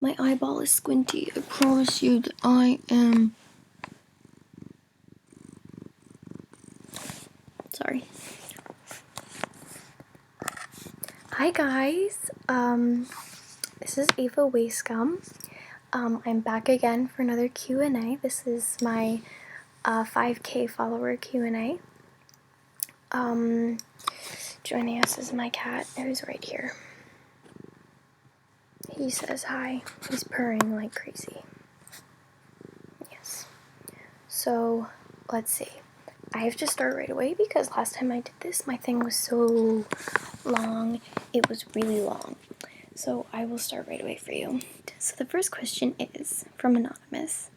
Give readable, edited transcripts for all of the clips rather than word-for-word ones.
My eyeball is squinty. I promise you that I am... Sorry. Hi guys. This is Ava Wayscum. I'm back again for another Q&A. This is my 5K follower Q&A. Joining us is my cat, who's right here. He says hi. He's purring like crazy. Yes. So, let's see. I have to start right away because last time I did this, my thing was so long. It was really long. So I will start right away for you. So the first question is from Anonymous,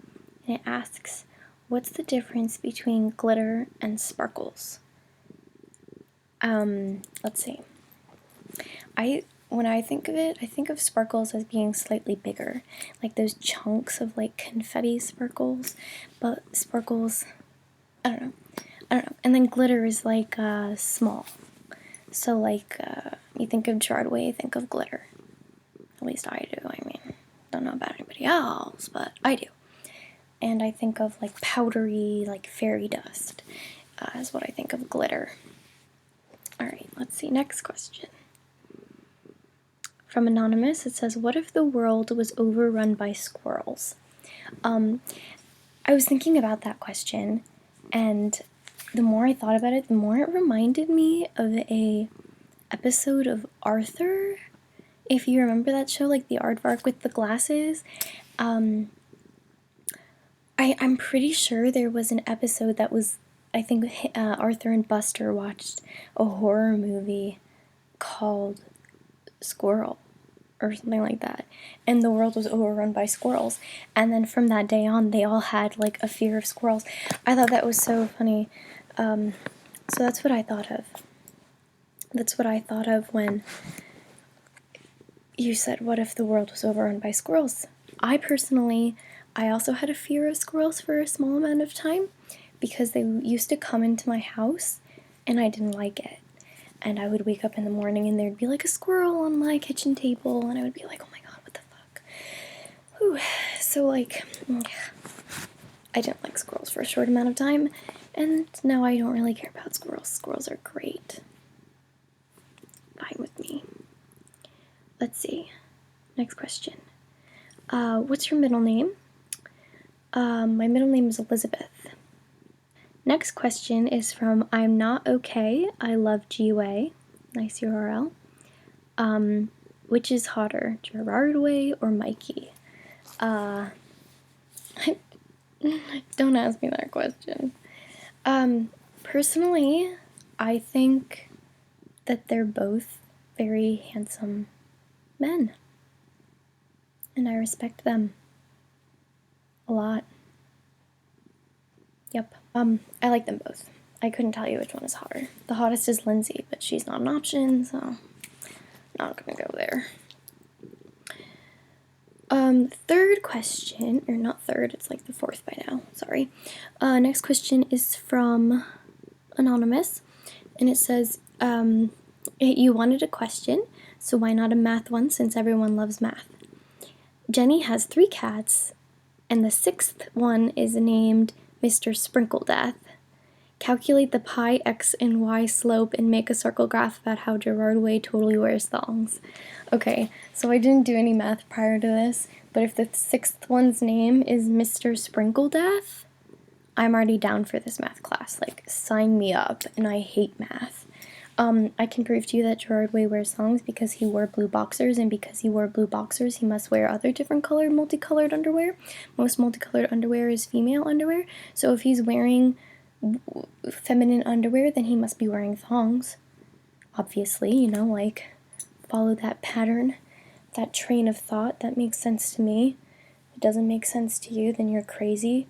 and it asks, what's the difference between glitter and sparkles? Let's see. When I think of it, I think of sparkles as being slightly bigger, like those chunks of like confetti sparkles, but sparkles, I don't know. And then glitter is like small. So like you think of Broadway, think of glitter. At least I do. I mean, don't know about anybody else, but I do. And I think of like powdery, like fairy dust is what I think of glitter. Alright, let's see. Next question. From Anonymous, it says, what if the world was overrun by squirrels? I was thinking about that question, and the more I thought about it, the more it reminded me of a episode of Arthur. If you remember that show, like the aardvark with the glasses. I'm pretty sure there was an episode that was, I think Arthur and Buster watched a horror movie called Squirrel or something like that, and the world was overrun by squirrels, and then from that day on they all had like a fear of squirrels. I thought that was so funny. So that's what I thought of. That's what I thought of when you said, what if the world was overrun by squirrels? I also had a fear of squirrels for a small amount of time because they used to come into my house and I didn't like it. And I would wake up in the morning and there'd be like a squirrel on my kitchen table and I would be like, oh my god, what the fuck? Whew. So like, I didn't like squirrels for a short amount of time, and now I don't really care about squirrels. Squirrels are great. Fine with me. Let's see. Next question. What's your middle name? My middle name is Elizabeth. Next question is from I'm Not Okay, I Love GUA. Nice URL. Which is hotter, Gerard Way or Mikey? Don't ask me that question. Personally, I think that they're both very handsome men. And I respect them a lot. Yep. I like them both. I couldn't tell you which one is hotter. The hottest is Lindsay, but she's not an option, so not gonna go there. Third question, or not third, it's like the fourth by now, sorry. Next question is from Anonymous, and it says, you wanted a question, so why not a math one since everyone loves math? Jenny has 3 cats, and the 6th one is named Mr. Sprinkle Death. Calculate the pi, x, and y slope and make a circle graph about how Gerard Way totally wears thongs. Okay, so I didn't do any math prior to this, but if the 6th one's name is Mr. Sprinkle Death, I'm already down for this math class. Like, sign me up, and I hate math. I can prove to you that Gerard Way wears thongs because he wore blue boxers, and because he wore blue boxers, he must wear other different colored, multicolored underwear. Most multicolored underwear is female underwear, so if he's wearing feminine underwear, then he must be wearing thongs. Obviously, you know, like, follow that pattern, that train of thought. That makes sense to me. If it doesn't make sense to you, then you're crazy.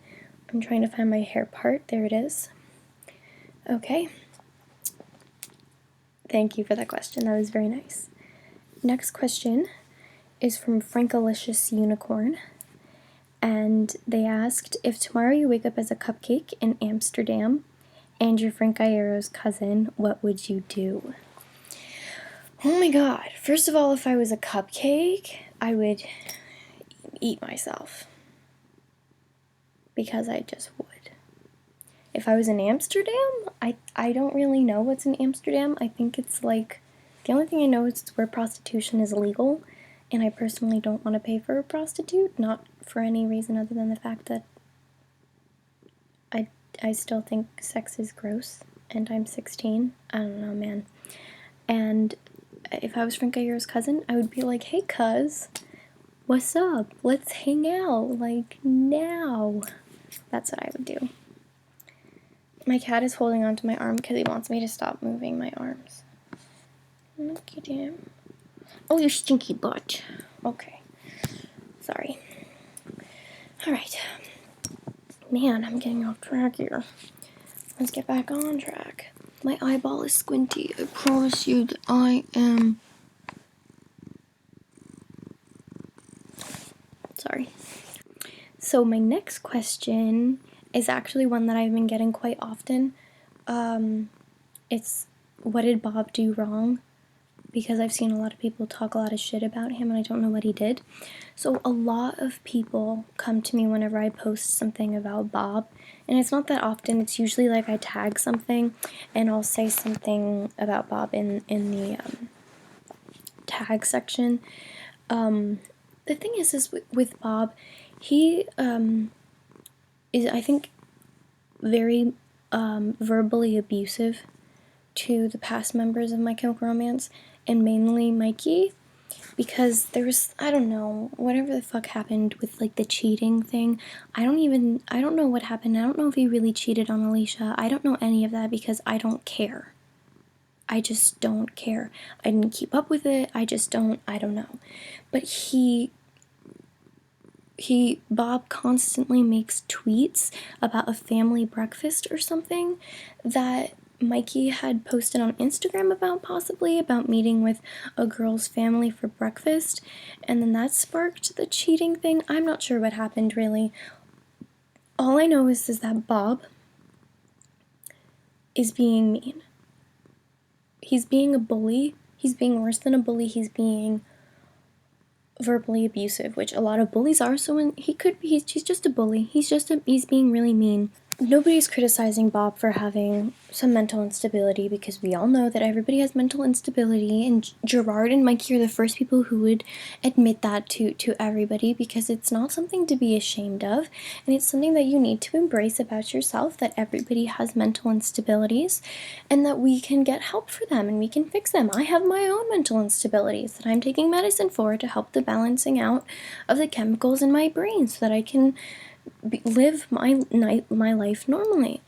I'm trying to find my hair part. There it is. Okay. Thank you for that question. That was very nice. Next question is from Frankalicious Unicorn. And they asked, if tomorrow you wake up as a cupcake in Amsterdam and you're Frank Iero's cousin, what would you do? Oh my god. First of all, if I was a cupcake, I would eat myself. Because I just would. If I was in Amsterdam, I don't really know what's in Amsterdam. I think it's like, the only thing I know is it's where prostitution is legal, and I personally don't want to pay for a prostitute, not for any reason other than the fact that I still think sex is gross, and I'm 16. I don't know, man. And if I was Frank Aguirre's cousin, I would be like, hey, cuz, what's up? Let's hang out, like, now. That's what I would do. My cat is holding onto my arm because he wants me to stop moving my arms. Look at him. Oh, you stinky butt. Okay. Sorry. Alright. Man, I'm getting off track here. Let's get back on track. My eyeball is squinty. I promise you that I am... Sorry. So my next question is actually one that I've been getting quite often. It's, what did Bob do wrong? Because I've seen a lot of people talk a lot of shit about him and I don't know what he did. So a lot of people come to me whenever I post something about Bob, and it's not that often. It's usually like I tag something and I'll say something about Bob in the tag section. The thing is with Bob, he is, I think, very verbally abusive to the past members of My Chemical Romance, and mainly Mikey, because there was, I don't know, whatever the fuck happened with, like, the cheating thing. I don't know what happened. I don't know if he really cheated on Alicia. I don't know any of that because I don't care. I just don't care. I didn't keep up with it. I don't know. But Bob constantly makes tweets about a family breakfast or something that Mikey had posted on Instagram about meeting with a girl's family for breakfast, and then that sparked the cheating thing. I'm not sure what happened, really. All I know is that Bob is being mean. He's being a bully. He's being worse than a bully. He's being verbally abusive, which a lot of bullies are, so when he's just a bully. He's being really mean. Nobody's criticizing Bob for having some mental instability, because we all know that everybody has mental instability, and Gerard and Mikey are the first people who would admit that to everybody, because it's not something to be ashamed of, and it's something that you need to embrace about yourself, that everybody has mental instabilities, and that we can get help for them, and we can fix them. I have my own mental instabilities that I'm taking medicine for to help the balancing out of the chemicals in my brain so that I can live my life normally.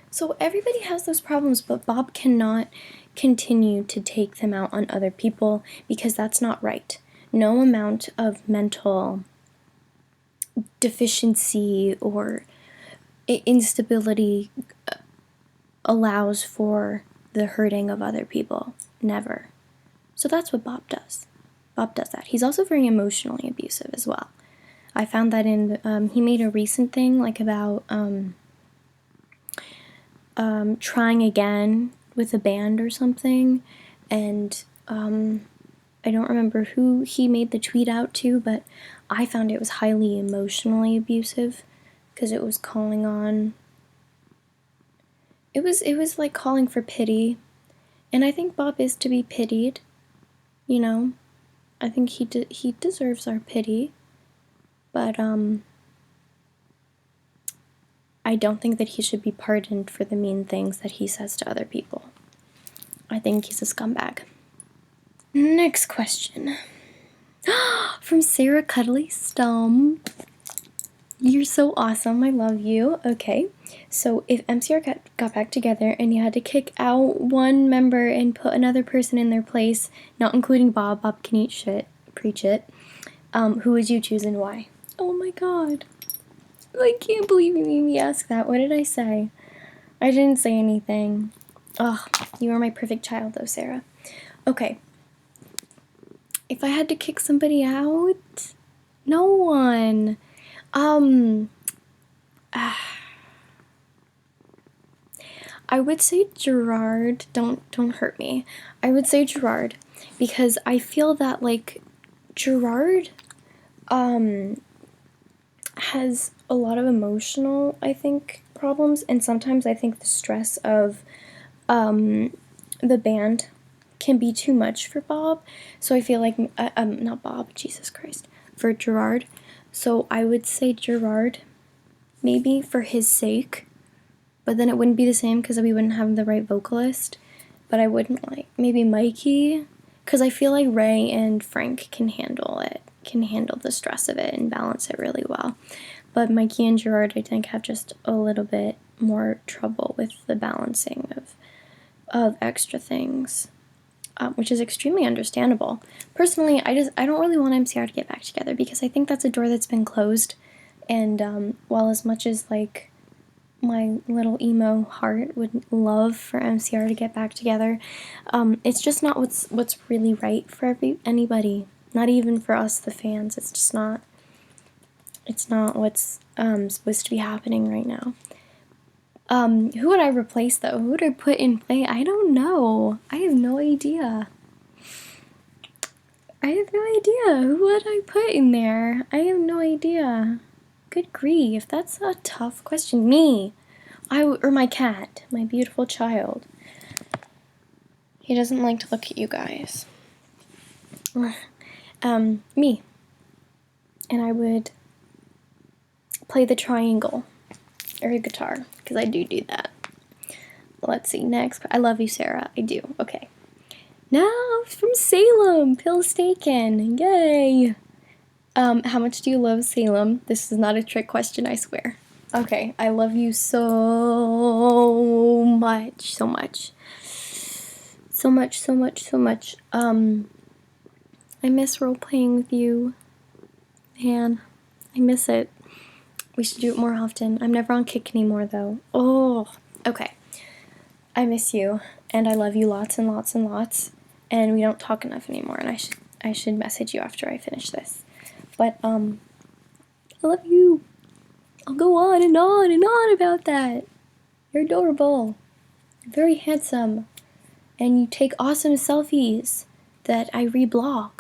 So everybody has those problems, but Bob cannot continue to take them out on other people, because that's not right. No amount of mental deficiency or instability allows for the hurting of other people. Never. So that's what Bob does. Bob does that. He's also very emotionally abusive as well. I found that he made a recent thing, like, about trying again with a band or something, and I don't remember who he made the tweet out to, but I found it was highly emotionally abusive, because it was calling on, it was like calling for pity, and I think Bob is to be pitied, you know. I think he deserves our pity. But, I don't think that he should be pardoned for the mean things that he says to other people. I think he's a scumbag. Next question. From Sarah Cuddly Stump. You're so awesome. I love you. Okay. So if MCR got back together and you had to kick out one member and put another person in their place, not including Bob, Bob can eat shit, preach it, who would you choose and why? Oh my god. I can't believe you made me ask that. What did I say? I didn't say anything. Ugh, you are my perfect child though, Sarah. Okay. If I had to kick somebody out, no one. I would say Gerard. Don't hurt me. I would say Gerard, because I feel that, like, Gerard, has a lot of emotional, I think, problems, and sometimes I think the stress of the band can be too much for Bob. So I feel like, not Bob, Jesus Christ, for Gerard. So I would say Gerard, maybe for his sake, but then it wouldn't be the same because we wouldn't have the right vocalist. But I wouldn't like, maybe Mikey, because I feel like Ray and Frank can handle it, can handle the stress of it and balance it really well. But Mikey and Gerard, I think, have just a little bit more trouble with the balancing of extra things, which is extremely understandable. Personally, I don't really want MCR to get back together because I think that's a door that's been closed. And while as much as like my little emo heart would love for MCR to get back together, it's just not what's really right for anybody. Not even for us, the fans. It's just not. It's not what's supposed to be happening right now. Who would I replace though? Who would I put in play? I don't know. I have no idea. Who would I put in there? I have no idea. Good grief, that's a tough question. Me. Or my cat, my beautiful child. He doesn't like to look at you guys. Me. And I would play the triangle or a guitar, because I do that. Let's see, next. I love you, Sarah. I do. Okay. Now, from Salem, Pillstaken. Yay! How much do you love Salem? This is not a trick question, I swear. Okay, I love you so much, so much. So much, so much, so much. I miss role-playing with you. Man, I miss it. We should do it more often. I'm never on Kick anymore, though. Oh, okay. I miss you, and I love you lots and lots and lots, and we don't talk enough anymore, and I should message you after I finish this. But, I love you. I'll go on and on and on about that. You're adorable. Very handsome. And you take awesome selfies that I reblog.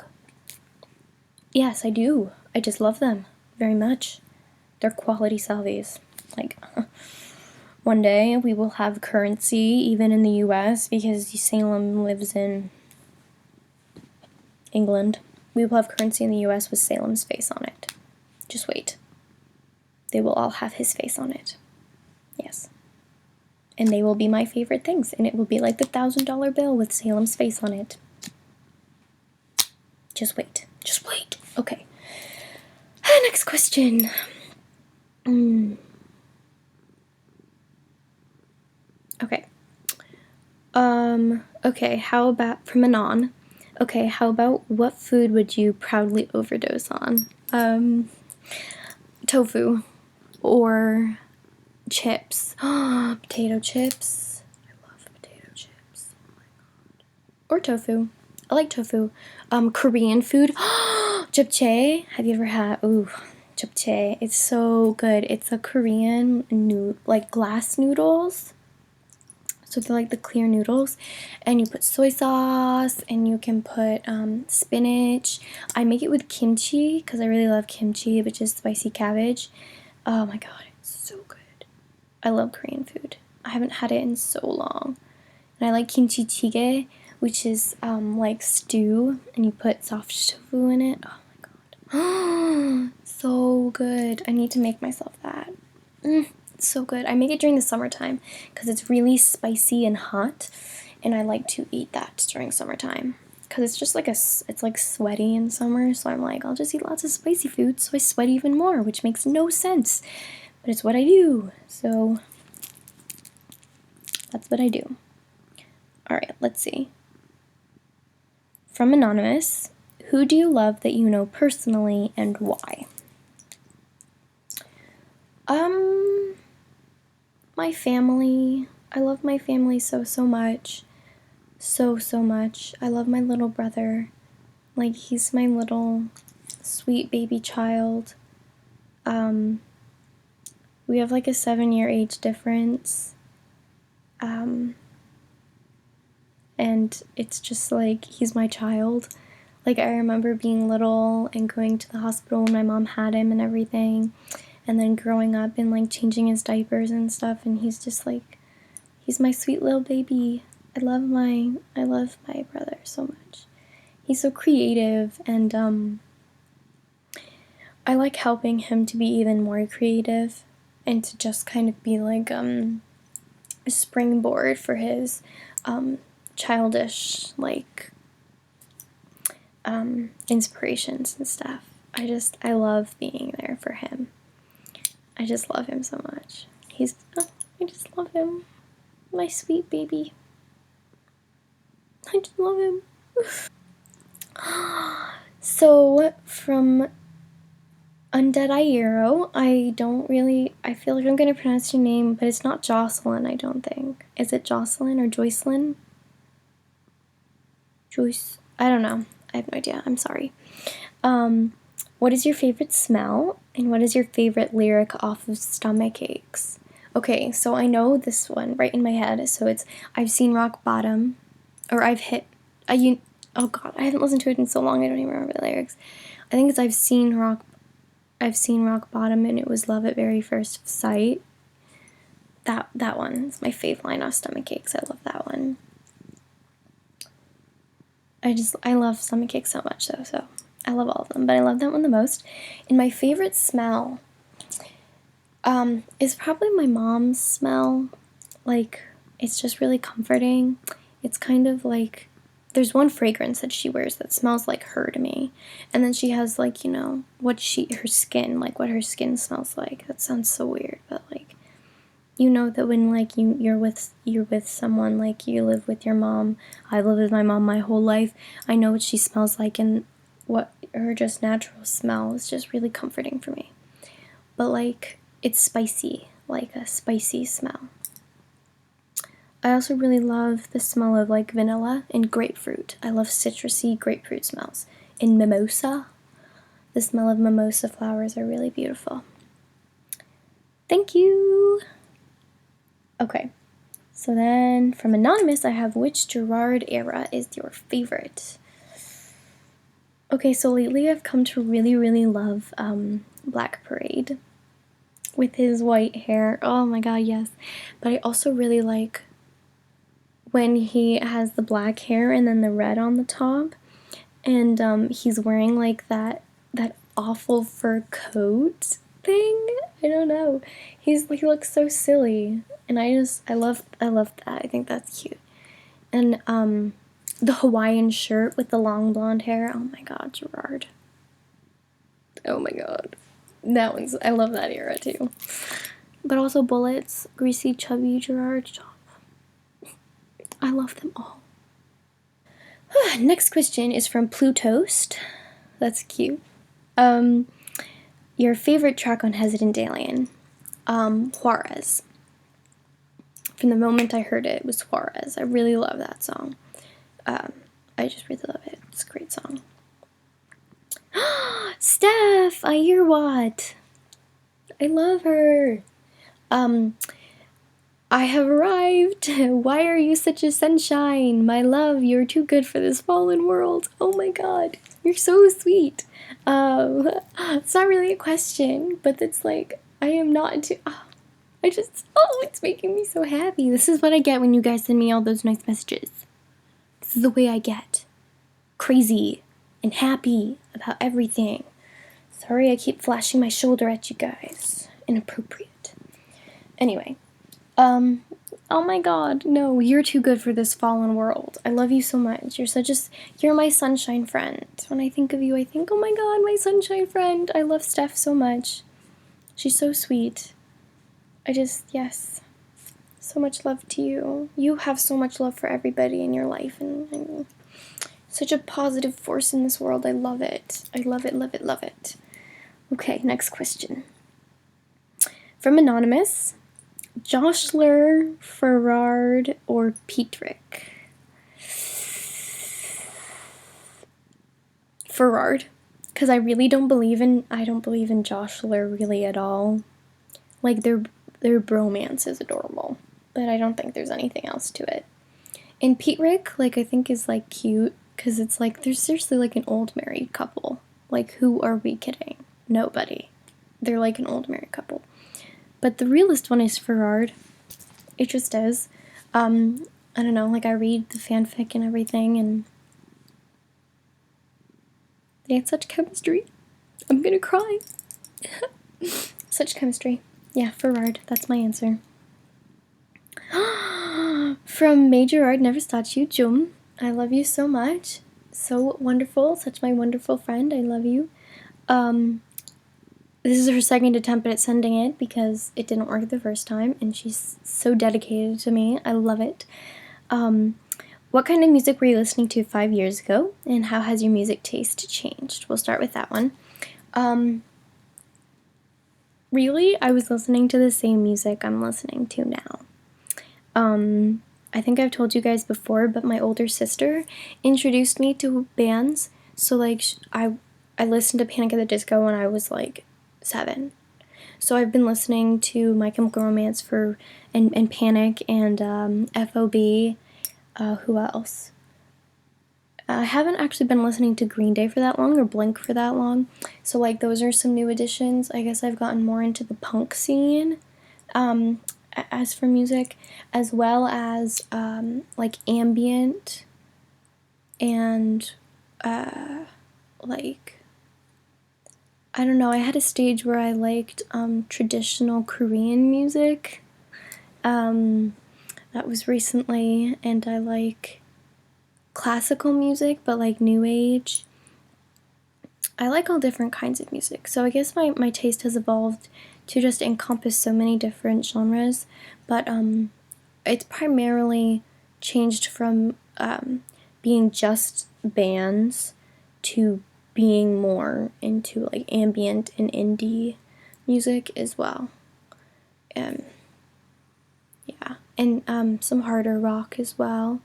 Yes, I do. I just love them very much. They're quality selfies. Like, one day we will have currency even in the US because Salem lives in England. We will have currency in the US with Salem's face on it. Just wait. They will all have his face on it. Yes. And they will be my favorite things. And it will be like the $1,000 bill with Salem's face on it. Just wait. Just wait. Okay. Next question. Okay. Okay, how about, from Anon, okay, how about what food would you proudly overdose on? Tofu. Or chips. Potato chips. I love potato chips. Oh my god. Or tofu. I like tofu. Korean food. Japchae. Have you ever had? Ooh, japchae. It's so good. It's a Korean like glass noodles. So they're like the clear noodles, and you put soy sauce, and you can put spinach. I make it with kimchi because I really love kimchi, which is spicy cabbage. Oh my god, it's so good. I love Korean food. I haven't had it in so long. And I like kimchi jjigae, which is like stew, and you put soft tofu in it. Oh my god. So good. I need to make myself that. It's so good. I make it during the summertime because it's really spicy and hot, and I like to eat that during summertime because it's just like it's like sweaty in summer, so I'm like, I'll just eat lots of spicy food so I sweat even more, which makes no sense, but it's what I do, so that's what I do. Alright, let's see. From Anonymous, who do you love that you know personally and why? My family. I love my family so much. So much. I love my little brother. Like, he's my little sweet baby child. We have like a 7-year age difference. And it's just like, he's my child. Like, I remember being little and going to the hospital when my mom had him and everything. and then growing up and like changing his diapers and stuff, and he's just like, he's my sweet little baby. I love my brother so much. He's so creative, and I like helping him to be even more creative and to just kind of be like a springboard for his childish like inspirations and stuff. I love being there for him. I just love him so much. I just love him. My sweet baby. I just love him. So, from Undead Iero, I feel like I'm gonna pronounce your name, but it's not Jocelyn, I don't think. Is it Jocelyn or Joycelyn? Joyce, I don't know. I have no idea. I'm sorry. What is your favorite smell, and what is your favorite lyric off of Stomach Aches? Okay, so I know this one right in my head. So it's I've seen rock bottom, or oh god, I haven't listened to it in so long I don't even remember the lyrics. I think it's I've seen rock bottom, and it was love at very first sight. That one is my fave line off Stomach Aches. I love that one. I love Stomach Aches so much though, so I love all of them, but I love that one the most. And my favorite smell is probably my mom's smell. Like, it's just really comforting. It's kind of like, there's one fragrance that she wears that smells like her to me. And then she has like, you know, what her skin smells like. That sounds so weird, but like, you know that when like you're with someone, like you live with your mom. I lived with my mom my whole life. I know what she smells like, and what her just natural smell is just really comforting for me. But like, it's spicy, like a spicy smell. I also really love the smell of like vanilla and grapefruit. I love citrusy grapefruit smells. And mimosa, the smell of mimosa flowers are really beautiful. Thank you. Okay, so then from Anonymous, I have, which Gerard era is your favorite? Okay, so lately I've come to really, really love Black Parade with his white hair. Oh my god, yes. But I also really like when he has the black hair and then the red on the top, and he's wearing like that awful fur coat thing. I don't know. He looks so silly, and I love that. I think that's cute. And the Hawaiian shirt with the long blonde hair. Oh my god, Gerard. Oh my god. I love that era too. But also Bullets, Greasy, Chubby, Gerard. I love them all. Next question is from Plutoast. That's cute. Your favorite track on Hesitant Alien? Juarez. From the moment I heard it, it was Juarez. I really love that song. I just really love it. It's a great song. Steph, I hear what? I love her. I have arrived. Why are you such a sunshine? My love, you're too good for this fallen world. Oh my god, you're so sweet. It's not really a question, but it's like, I am not into, it's making me so happy. This is what I get when you guys send me all those nice messages. This is the way I get. Crazy and happy about everything. Sorry I keep flashing my shoulder at you guys. Inappropriate. Anyway. Oh my god, no, you're too good for this fallen world. I love you so much. You're my sunshine friend. When I think of you, I think, oh my god, my sunshine friend. I love Steph so much. She's so sweet. Yes. So much love to you. You have so much love for everybody in your life, and such a positive force in this world. I love it. I love it, love it, love it. Okay, next question. From Anonymous. Joshler, Ferrard, or Petrick? Ferrard, because I don't believe in Joshler really at all. Like, their bromance is adorable, but I don't think there's anything else to it. And Petrick, like, I think is like cute, because it's like, they're seriously like an old married couple. Like, who are we kidding? Nobody. they're like an old married couple. But the realest one is Ferrard. It just is. I don't know, like I read the fanfic and everything, and they had such chemistry. I'm gonna cry. Such chemistry. Yeah, Ferrard. That's my answer. From Major Art Never Statue, Jum. I love you so much. So wonderful. Such my wonderful friend. I love you. This is her second attempt at sending it because it didn't work the first time, and she's so dedicated to me. I love it. What kind of music were you listening to 5 years ago, and how has your music taste changed? We'll start with that one. Really, I was listening to the same music I'm listening to now. I think I've told you guys before, but my older sister introduced me to bands. So like I listened to Panic at the Disco when I was like 7. So I've been listening to My Chemical Romance and Panic and FOB. Who else? I haven't actually been listening to Green Day for that long, or Blink for that long. So like those are some new additions. I guess I've gotten more into the punk scene. As for music, as well as like ambient and like, I don't know, I had a stage where I liked traditional Korean music. That was recently, and I like classical music, but like new age. I like all different kinds of music, so I guess my taste has evolved to just encompass so many different genres, but it's primarily changed from being just bands to being more into like ambient and indie music as well. Yeah, and some harder rock as well.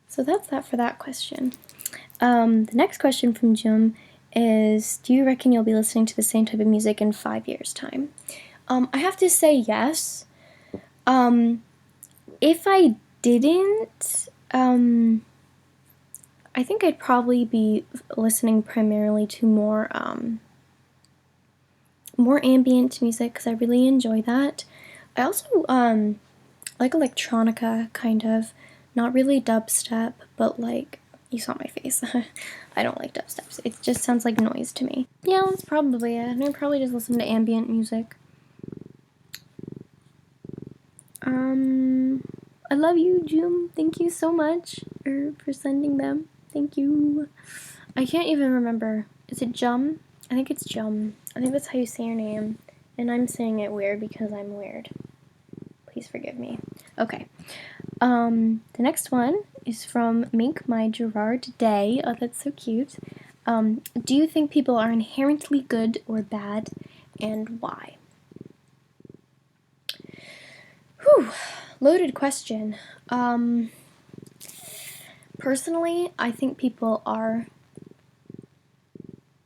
So that's that for that question. The next question from Jim is, do you reckon you'll be listening to the same type of music in 5 years' time? I have to say yes. If I didn't, I think I'd probably be listening primarily to more ambient music because I really enjoy that. I also like electronica, kind of. Not really dubstep, but like, you saw my face. I don't like dubstep. It just sounds like noise to me. Yeah, that's probably it. I'd probably just listen to ambient music. I love you, June. Thank you so much for sending them. Thank you. I can't even remember. Is it Jum? I think it's Jum. I think that's how you say your name. And I'm saying it weird because I'm weird. Please forgive me. Okay. The next one is from Mink My Gerard Day. Oh, that's so cute. Do you think people are inherently good or bad, and why? Whew, loaded question. Personally, I think people are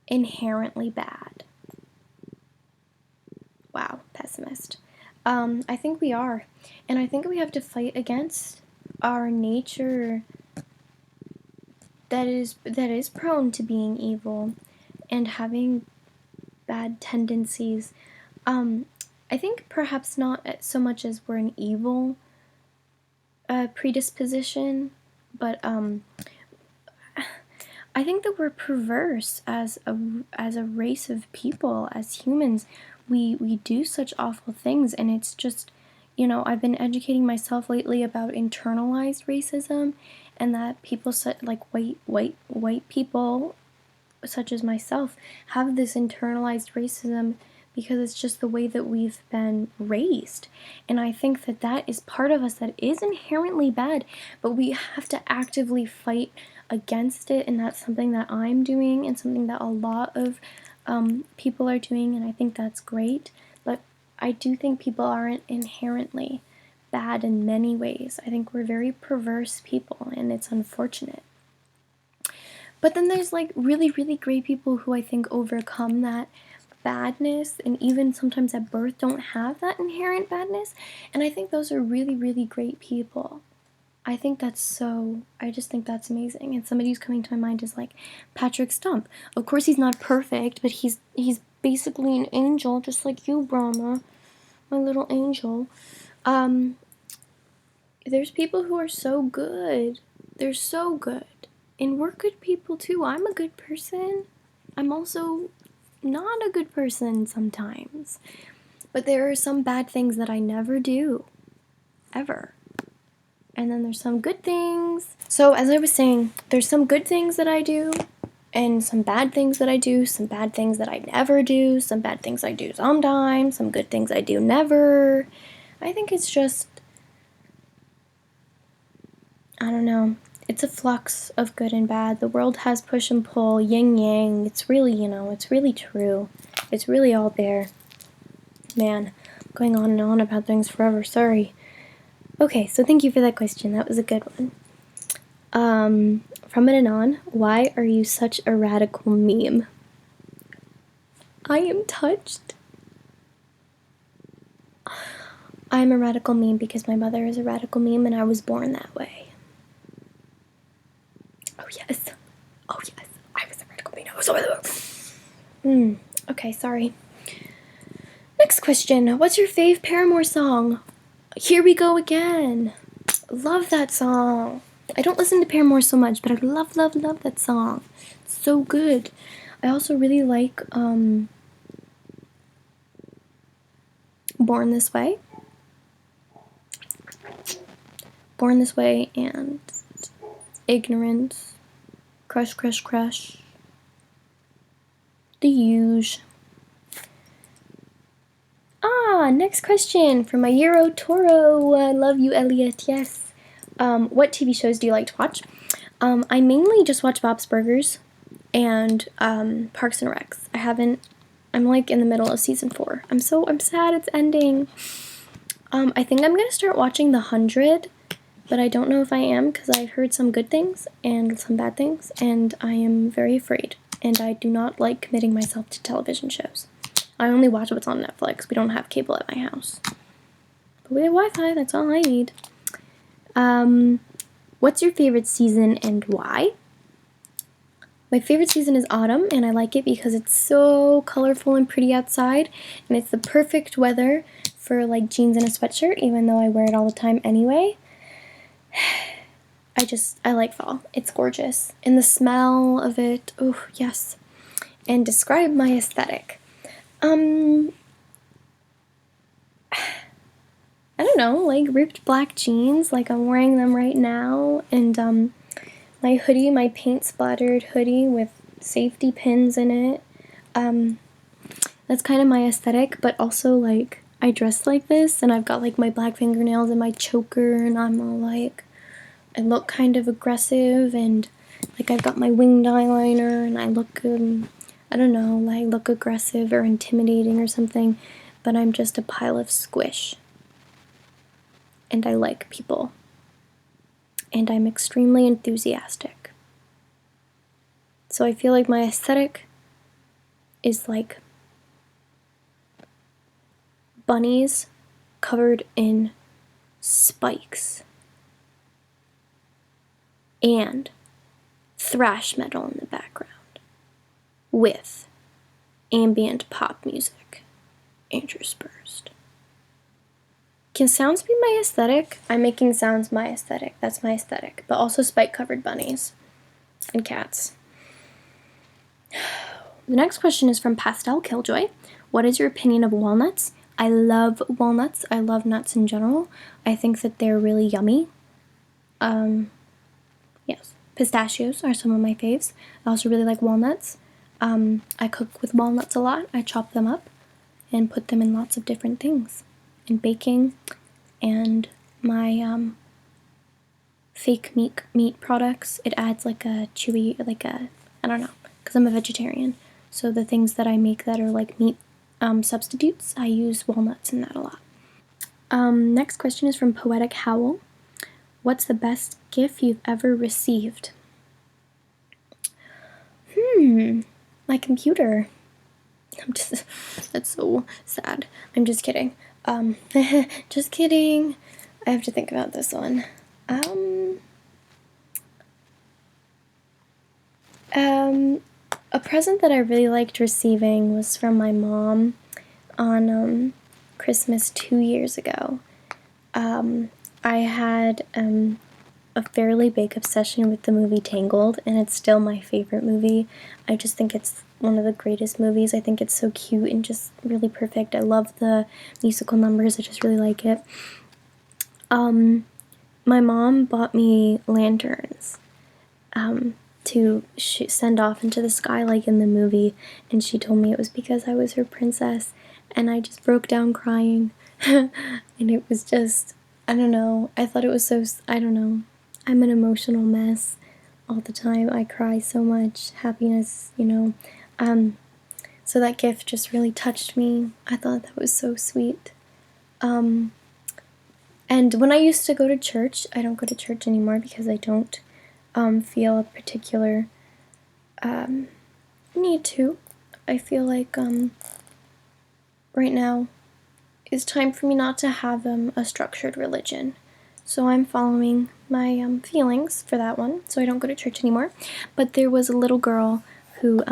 inherently bad. Wow, pessimist. I think we are. And I think we have to fight against our nature that is prone to being evil and having bad tendencies. I think perhaps not so much as we're an evil predisposition, but I think that we're perverse as a race of people, as humans. We do such awful things, and it's just, I've been educating myself lately about internalized racism, and that people like white people such as myself have this internalized racism because it's just the way that we've been raised. And I think that that is part of us that is inherently bad, but we have to actively fight against it, and that's something that I'm doing and something that a lot of people are doing, and I think that's great. But I do think people aren't inherently bad in many ways. I think we're very perverse people, and it's unfortunate. But then there's like really, really great people who I think overcome that badness, and even sometimes at birth don't have that inherent badness, and I think those are really, really great people. I just think that's amazing. And somebody who's coming to my mind is like Patrick Stump. Of course he's not perfect, but he's basically an angel, just like you, Brahma, my little angel. There's people who are so good. They're so good. And we're good people too. I'm a good person. I'm also not a good person sometimes. But there are some bad things that I never do. Ever. And then there's some good things. So as I was saying, there's some good things that I do, and some bad things that I do, some bad things that I never do, some bad things I do sometimes, some good things I do never. I think it's just, I don't know, it's a flux of good and bad. The world has push and pull, yin yang. It's really, it's really true. It's really all there. Man, going on and on about things forever, sorry. Okay, so thank you for that question. That was a good one. From an anon, why are you such a radical meme? I am touched. I'm a radical meme because my mother is a radical meme and I was born that way. Oh yes. I was a radical meme. Okay, sorry. Next question. What's your fave Paramore song? Here We Go Again. Love that song. I don't listen to Paramore so much, but I love that song. It's so good. I also really like Born This Way. Born This Way and Ignorance. Crush, Crush, Crush. The Huge. Next question from my Euro Toro. I love you, Elliot. Yes. What TV shows do you like to watch? I mainly just watch Bob's Burgers and Parks and Recs. I'm like in the middle of season 4. I'm sad it's ending. I think I'm gonna start watching The 100, but I don't know if I am because I've heard some good things and some bad things, and I am very afraid. And I do not like committing myself to television shows. I only watch what's on Netflix. We don't have cable at my house. But we have Wi-Fi, that's all I need. What's your favorite season and why? My favorite season is autumn, and I like it because it's so colorful and pretty outside, and it's the perfect weather for like jeans and a sweatshirt, even though I wear it all the time anyway. I like fall. It's gorgeous. And the smell of it, oh yes. And describe my aesthetic. I don't know, like ripped black jeans, like I'm wearing them right now, and my hoodie, my paint splattered hoodie with safety pins in it. That's kind of my aesthetic, but also like I dress like this, and I've got like my black fingernails and my choker, and I'm all like, I look kind of aggressive, and like I've got my winged eyeliner, and I look, I don't know, like look aggressive or intimidating or something, but I'm just a pile of squish. And I like people. And I'm extremely enthusiastic. So I feel like my aesthetic is like bunnies covered in spikes and thrash metal in the background with ambient pop music interspersed. Can sounds be my aesthetic? I'm making sounds my aesthetic. That's my aesthetic. But also spike-covered bunnies and cats. The next question is from Pastel Killjoy. What is your opinion of walnuts? I love walnuts. I love nuts in general. I think that they're really yummy. Yes. Pistachios are some of my faves. I also really like walnuts. I cook with walnuts a lot. I chop them up and put them in lots of different things. In baking, and my fake meat products, it adds like a chewy, I don't know, because I'm a vegetarian, so the things that I make that are like meat substitutes, I use walnuts in that a lot. Next question is from Poetic Howl. What's the best gift you've ever received? My computer. That's so sad. I'm just kidding. Just kidding. I have to think about this one. A present that I really liked receiving was from my mom on Christmas 2 years ago. I had a fairly big obsession with the movie Tangled, and it's still my favorite movie. I just think it's one of the greatest movies. I think it's so cute and just really perfect. I love the musical numbers. I just really like it. My mom bought me lanterns to send off into the sky like in the movie, and she told me it was because I was her princess, and I just broke down crying. And it was just, I don't know, I thought it was so, I don't know, I'm an emotional mess all the time. I cry so much, happiness, you know. So that gift just really touched me. I thought that was so sweet. And when I used to go to church, I don't go to church anymore because I don't feel a particular need to. I feel like right now it's time for me not to have a structured religion. So I'm following my feelings for that one, so I don't go to church anymore. But there was a little girl who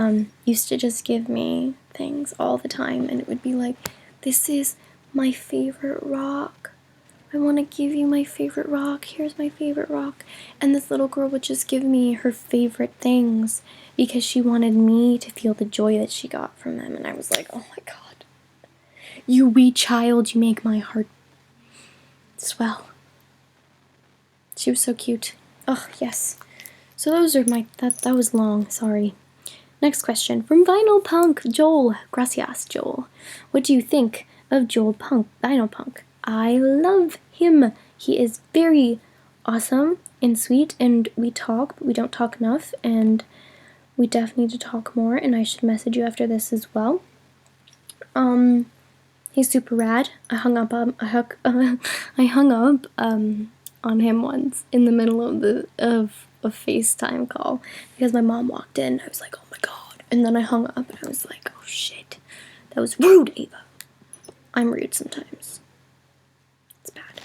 used to just give me things all the time, and it would be like, this is my favorite rock. I want to give you my favorite rock. Here's my favorite rock. And this little girl would just give me her favorite things because she wanted me to feel the joy that she got from them. And I was like, oh my God. You wee child, you make my heart swell. She was so cute. Oh, yes. So those are that was long, sorry. Next question from Vinyl Punk, Joel. Gracias, Joel. What do you think of Vinyl Punk? I love him. He is very awesome and sweet, and we talk, but we don't talk enough, and we definitely need to talk more, and I should message you after this as well. He's super rad. I hung up on him once in the middle of a FaceTime call because my mom walked in. I was like, oh my God. And then I hung up and I was like, oh shit. That was rude, Ava. I'm rude sometimes. It's bad.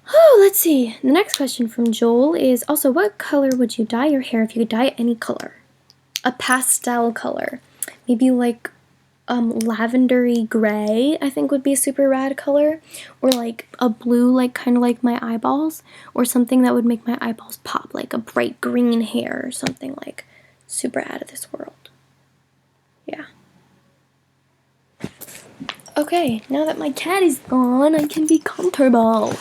Oh, let's see. The next question from Joel is also, what color would you dye your hair if you could dye it any color? A pastel color. Maybe like lavendery gray, I think would be a super rad color, or like a blue, like kind of like my eyeballs, or something that would make my eyeballs pop, like a bright green hair or something like super out of this world. Yeah. Okay, now that my cat is gone, I can be comfortable.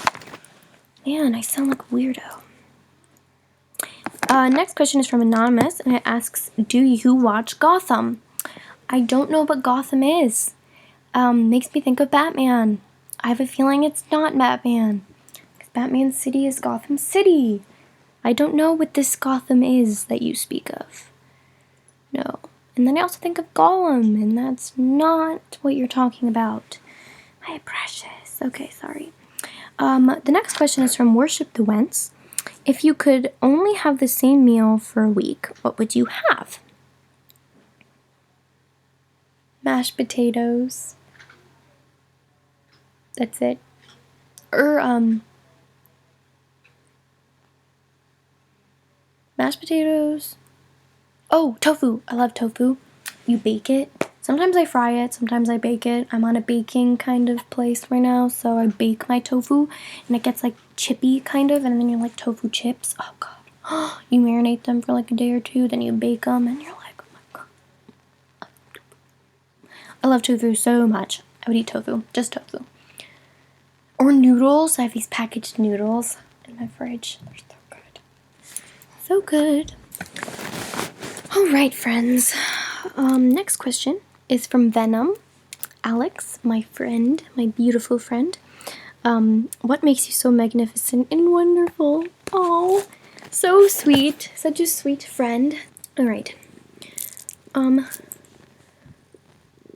Man, I sound like a weirdo. Next question is from Anonymous, and it asks, do you watch Gotham? I don't know what Gotham is. Makes me think of Batman. I have a feeling it's not Batman, because Batman City is Gotham City. I don't know what this Gotham is that you speak of. No. And then I also think of Gollum, and that's not what you're talking about. My precious. Okay, sorry. The next question is from Worship the Wentz. If you could only have the same meal for a week, what would you have? Mashed potatoes. That's it. Or, mashed potatoes. Oh, tofu. I love tofu. You bake it. Sometimes I fry it, sometimes I bake it. I'm on a baking kind of place right now, so I bake my tofu, and it gets like chippy kind of, and then you like tofu chips. Oh God. You marinate them for like a day or two, then you bake them, and you're like, oh my God. I love tofu so much. I would eat tofu, just tofu. Or noodles. I have these packaged noodles in my fridge. They're so good. So good. All right, friends. Next question is from Venom. Alex, my friend, my beautiful friend. What makes you so magnificent and wonderful? Oh, so sweet. Such a sweet friend. All right. I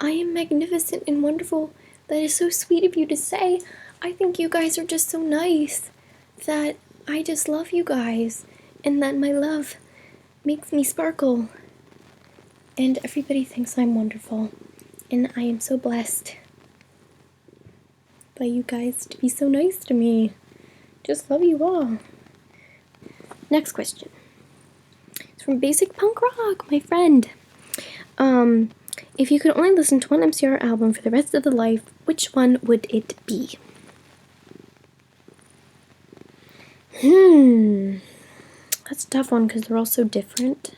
am magnificent and wonderful. That is so sweet of you to say. I think you guys are just so nice that I just love you guys, and that my love makes me sparkle. And everybody thinks I'm wonderful, and I am so blessed by you guys to be so nice to me. Just love you all. Next question. It's from Basic Punk Rock, my friend. If you could only listen to one MCR album for the rest of the life, which one would it be? That's a tough one because they're all so different.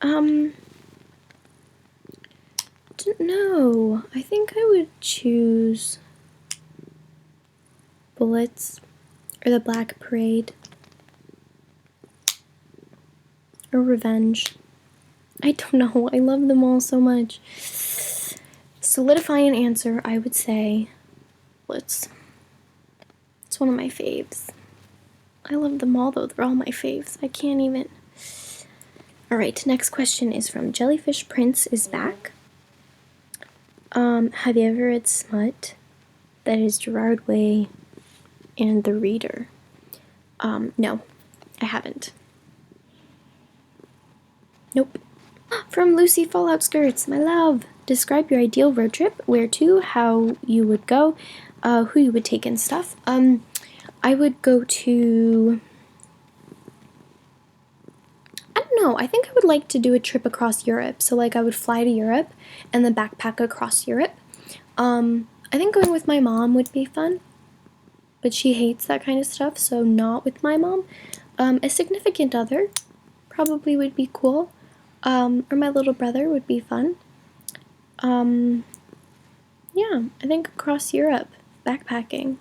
Don't know. I think I would choose Bullets or The Black Parade or Revenge. I don't know. I love them all so much. Solidify an answer, I would say Bullets. It's one of my faves. I love them all though. They're all my faves. I can't even. Alright, next question is from Jellyfish Prince is back. Have you ever read Smut? That is Gerard Way and The Reader. No, I haven't. Nope. From Lucy Fallout Skirts, my love. Describe your ideal road trip. Where to, how you would go, who you would take and stuff. I would go to... I don't know. I think I would like to do a trip across Europe. So, like, I would fly to Europe and then backpack across Europe. I think going with my mom would be fun. But she hates that kind of stuff, so not with my mom. A significant other probably would be cool. Or my little brother would be fun. Yeah, I think across Europe, backpacking.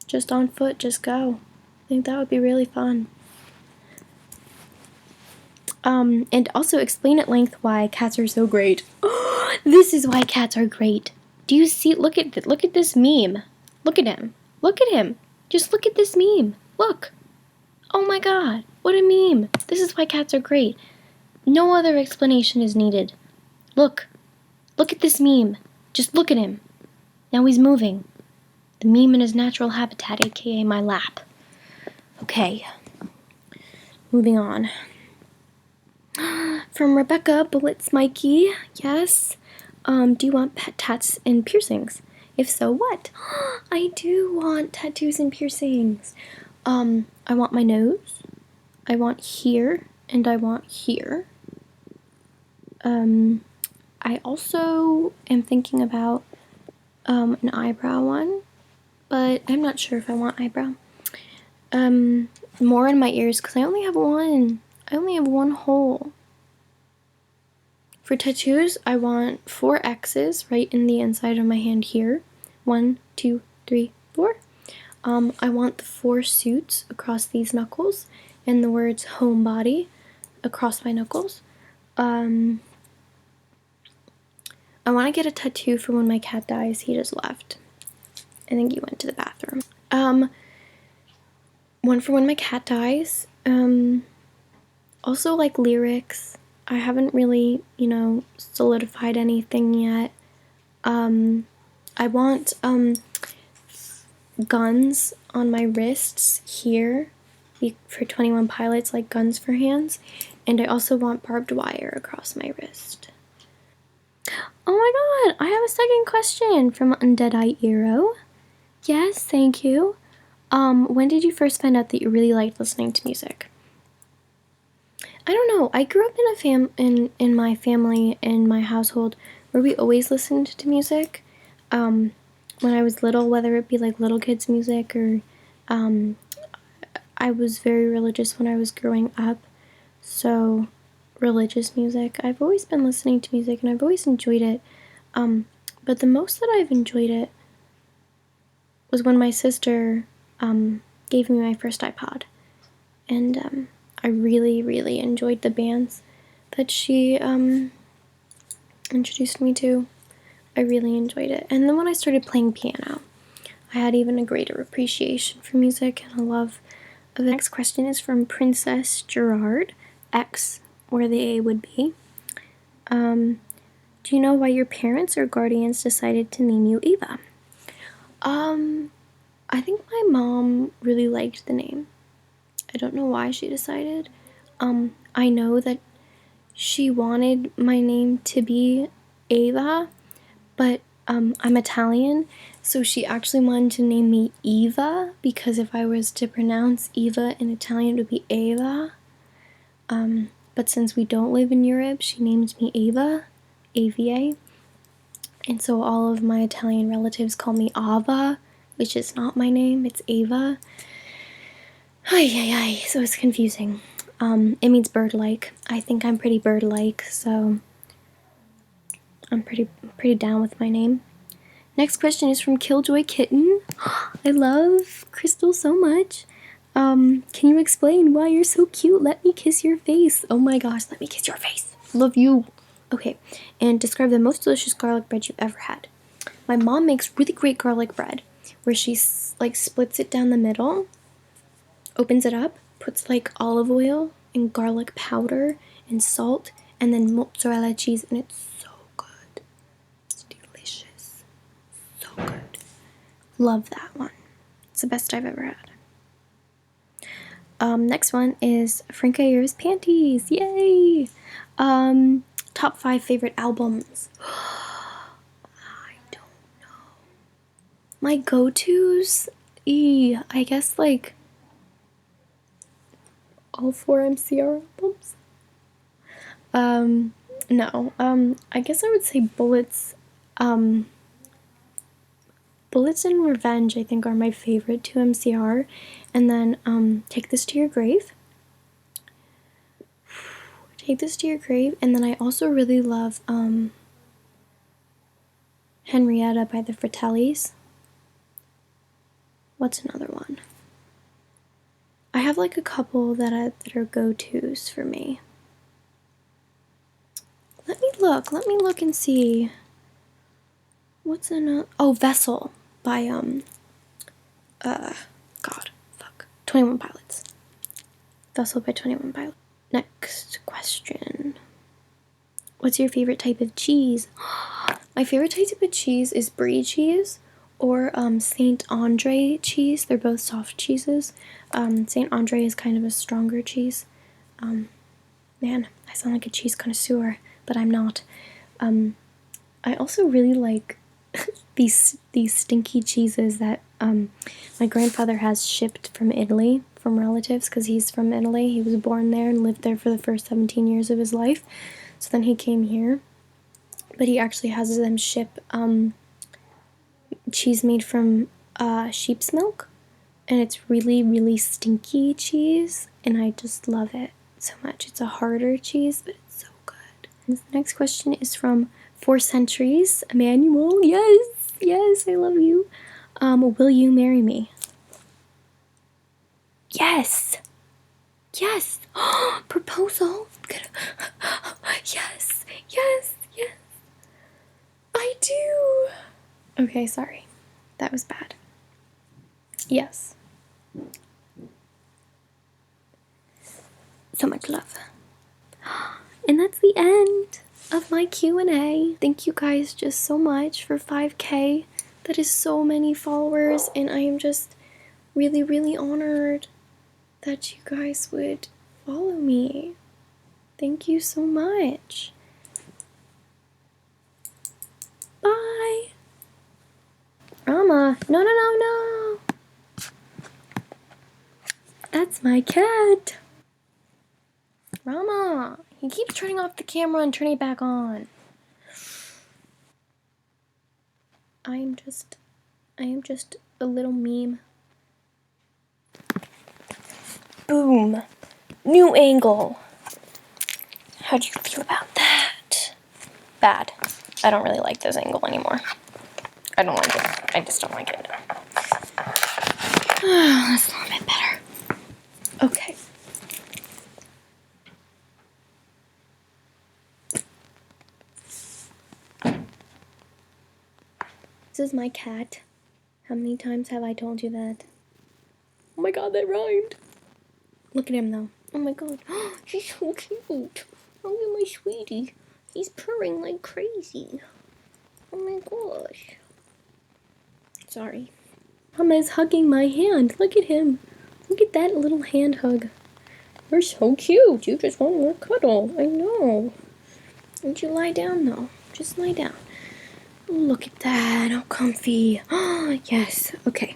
Just on foot, just go. I think that would be really fun. And also explain at length why cats are so great. This is why cats are great. Do you see? Look at this meme. Look at him. Look at him. Just look at this meme. Look. Oh my god, what a meme. This is why cats are great. No other explanation is needed. Look. Look at this meme. Just look at him. Now he's moving. The meme in his natural habitat, aka my lap. Okay. Moving on. From Rebecca Bullets Mikey. Yes. Do you want pet tats and piercings? If so, what? I do want tattoos and piercings. I want my nose. I want here. And I want here. I also am thinking about an eyebrow one, but I'm not sure if I want eyebrow. More in my ears because I only have one. I only have one hole. For tattoos, I want 4 X's right in the inside of my hand here. 1, 2, 3, 4. I want the 4 suits across these knuckles and the words homebody across my knuckles. I want to get a tattoo for when my cat dies. He just left. I think he went to the bathroom. One for when my cat dies. Also, like, lyrics. I haven't really, solidified anything yet. I want, guns on my wrists here for 21 Pilots, like guns for hands. And I also want barbed wire across my wrist. Oh my god, I have a second question from Undead Eye Eero. Yes, thank you. When did you first find out that you really liked listening to music? I don't know. I grew up in my family, in my household, where we always listened to music. When I was little, whether it be like little kids music or I was very religious when I was growing up. So religious music. I've always been listening to music and I've always enjoyed it. But the most that I've enjoyed it was when my sister gave me my first iPod. And I really, really enjoyed the bands that she introduced me to. I really enjoyed it. And then when I started playing piano, I had even a greater appreciation for music and a love of it. The next question is from Princess Gerard, X, where the A would be. Do you know why your parents or guardians decided to name you Eva? I think my mom really liked the name. I don't know why she decided. I know that she wanted my name to be Ava, but I'm Italian, so she actually wanted to name me Eva, because if I was to pronounce Eva in Italian, it would be Eva. but since we don't live in Europe, she named me Ava, AVA. And so all of my Italian relatives call me Ava, which is not my name, it's Ava. Ay, so it's confusing. It means bird-like. I think I'm pretty bird-like, so I'm pretty down with my name. Next question is from Killjoy Kitten. I love Crystal so much. Can you explain why you're so cute? Let me kiss your face. Oh my gosh, let me kiss your face. Love you. Okay, and describe the most delicious garlic bread you've ever had. My mom makes really great garlic bread where she like splits it down the middle, opens it up, puts like olive oil and garlic powder and salt and then mozzarella cheese, and it's so good. It's delicious. So good. Love that one. It's the best I've ever had. Next one is Frank Ayer's Panties. Yay! Top 5 favorite albums. I don't know. My go-tos? I guess like all 4 MCR albums. No. I guess I would say Bullets. Bullets and Revenge, I think, are my favorite 2 MCR. And then, Take This to Your Grave. Take This to Your Grave. And then I also really love, Henrietta by the Fratellis. What's another one? I have like a couple that are go-tos for me. Let me look and see. What's another? Oh, Vessel by, 21 Pilots. Vessel by 21 Pilots. Next question. What's your favorite type of cheese? My favorite type of cheese is brie cheese or Saint Andre cheese. They're both soft cheeses. Saint Andre is kind of a stronger cheese. Man, I sound like a cheese connoisseur, but I'm not. I also really like these stinky cheeses that my grandfather has shipped from Italy from relatives because he's from Italy. He was born there and lived there for the first 17 years of his life. So then he came here, but he actually has them ship cheese made from sheep's milk, and it's really, really stinky cheese, and I just love it so much. It's a harder cheese, but it's so good. And the next question is from 4 Centuries, Emmanuel. Yes, I love you. Will you marry me? Yes. Proposal. Yes. I do. Okay, sorry. That was bad. Yes. So much love. And that's the end of my Q&A. Thank you guys just so much for 5K. That is so many followers, and I am just really, really honored that you guys would follow me. Thank you so much. Bye. Rama, no. That's my cat. Rama, he keeps turning off the camera and turning it back on. I am just a little meme. Boom. New angle. How'd you feel about that? Bad. I don't really like this angle anymore. I don't like it. I just don't like it. That's a little bit better. Okay. This is my cat. How many times have I told you that? Oh my god, that rhymed. Look at him though. Oh my god. He's so cute. Look at my sweetie. He's purring like crazy. Oh my gosh. Sorry. Mama's hugging my hand. Look at him. Look at that little hand hug. You're so cute. You just want more cuddle. I know. Won't you lie down though? Just lie down. Look at that. How comfy. Yes. Okay.